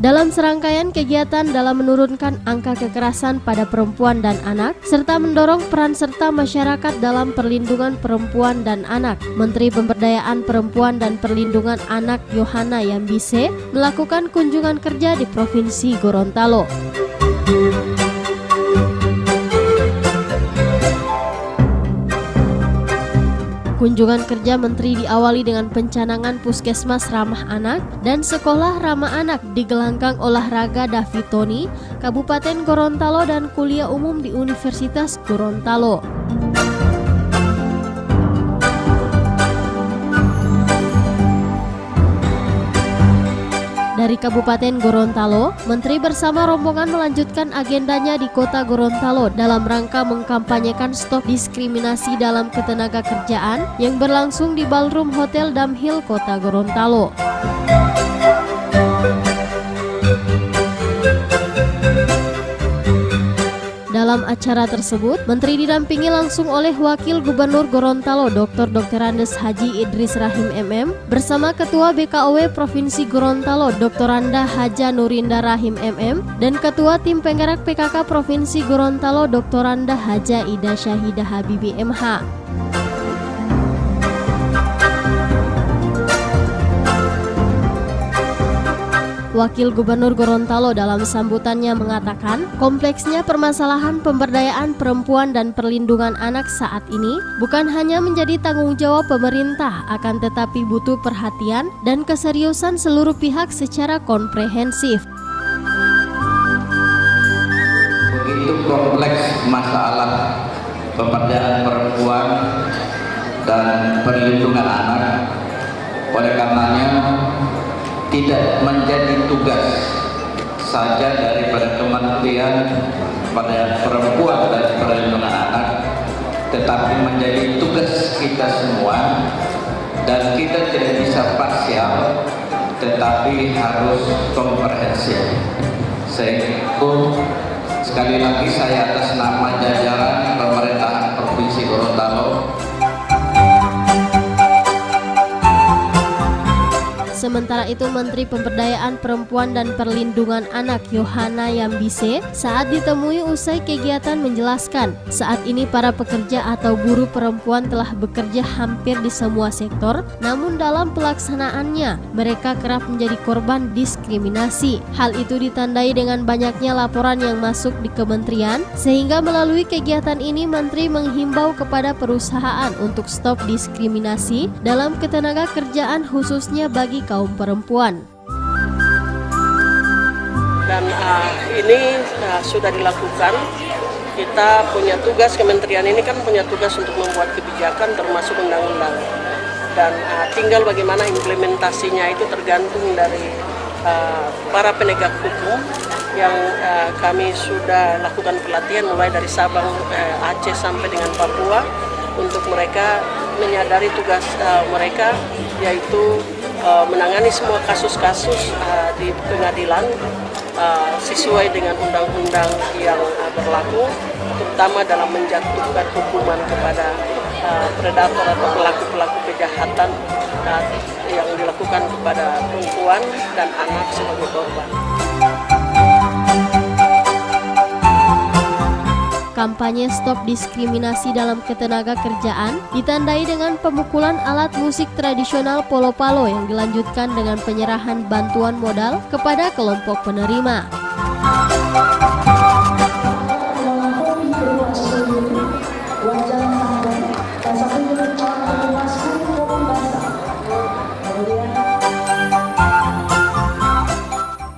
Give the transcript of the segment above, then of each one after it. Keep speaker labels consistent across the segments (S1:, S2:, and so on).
S1: dalam serangkaian kegiatan dalam menurunkan angka kekerasan pada perempuan dan anak, serta mendorong peran serta masyarakat dalam perlindungan perempuan dan anak. Menteri Pemberdayaan Perempuan dan Perlindungan Anak Yohana Yambise melakukan kunjungan kerja di Provinsi Gorontalo. Kunjungan kerja Menteri diawali dengan pencanangan Puskesmas Ramah Anak dan Sekolah Ramah Anak di Gelanggang Olahraga Davitoni, Kabupaten Gorontalo dan kuliah umum di Universitas Gorontalo. Dari Kabupaten Gorontalo, Menteri bersama rombongan melanjutkan agendanya di Kota Gorontalo dalam rangka mengkampanyekan stop diskriminasi dalam ketenaga kerjaan yang berlangsung di Ballroom Hotel Damhil Kota Gorontalo. Dalam acara tersebut, Menteri didampingi langsung oleh Wakil Gubernur Gorontalo Dr. Andes Haji Idris Rahim MM bersama Ketua BKOW Provinsi Gorontalo Dr. Randa Haja Nurinda Rahim MM dan Ketua Tim Penggerak PKK Provinsi Gorontalo Dr. Randa Haja Ida Syahidah Habibi MH. Wakil Gubernur Gorontalo dalam sambutannya mengatakan, kompleksnya permasalahan pemberdayaan perempuan dan perlindungan anak saat ini bukan hanya menjadi tanggung jawab pemerintah, akan tetapi butuh perhatian dan keseriusan seluruh pihak secara komprehensif.
S2: Begitu kompleks masalah pemberdayaan perempuan dan perlindungan anak, oleh karenanya tidak menjadi tugas saja daripada Kementerian Pemberdayaan Perempuan dan Perlindungan Anak, tetapi menjadi tugas kita semua, dan kita tidak bisa parsial, tetapi harus komprehensif. Sehingga sekali lagi saya atas nama jajaran pemerintahan Provinsi Gorontalo.
S1: Sementara itu, Menteri Pemberdayaan Perempuan dan Perlindungan Anak Yohana Yambise saat ditemui usai kegiatan menjelaskan, saat ini para pekerja atau buruh perempuan telah bekerja hampir di semua sektor, namun dalam pelaksanaannya mereka kerap menjadi korban diskriminasi. Hal itu ditandai dengan banyaknya laporan yang masuk di kementerian, sehingga melalui kegiatan ini Menteri menghimbau kepada perusahaan untuk stop diskriminasi dalam ketenaga kerjaan khususnya bagi kaum perempuan.
S3: Dan ini sudah dilakukan. Kita punya tugas, kementerian ini kan punya tugas untuk membuat kebijakan termasuk undang-undang. Dan tinggal bagaimana implementasinya itu tergantung dari para penegak hukum yang kami sudah lakukan pelatihan mulai dari Sabang, Aceh sampai dengan Papua untuk mereka menyadari tugas mereka, yaitu menangani semua kasus-kasus di pengadilan sesuai dengan undang-undang yang berlaku, terutama dalam menjatuhkan hukuman kepada predator atau pelaku-pelaku kejahatan yang dilakukan kepada perempuan dan anak sebagai korban.
S1: Kampanye Stop Diskriminasi dalam Ketenaga Kerjaan ditandai dengan pemukulan alat musik tradisional polo-palo yang dilanjutkan dengan penyerahan bantuan modal kepada kelompok penerima.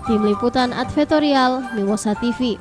S1: Tim Liputan Advertorial Mimosa TV.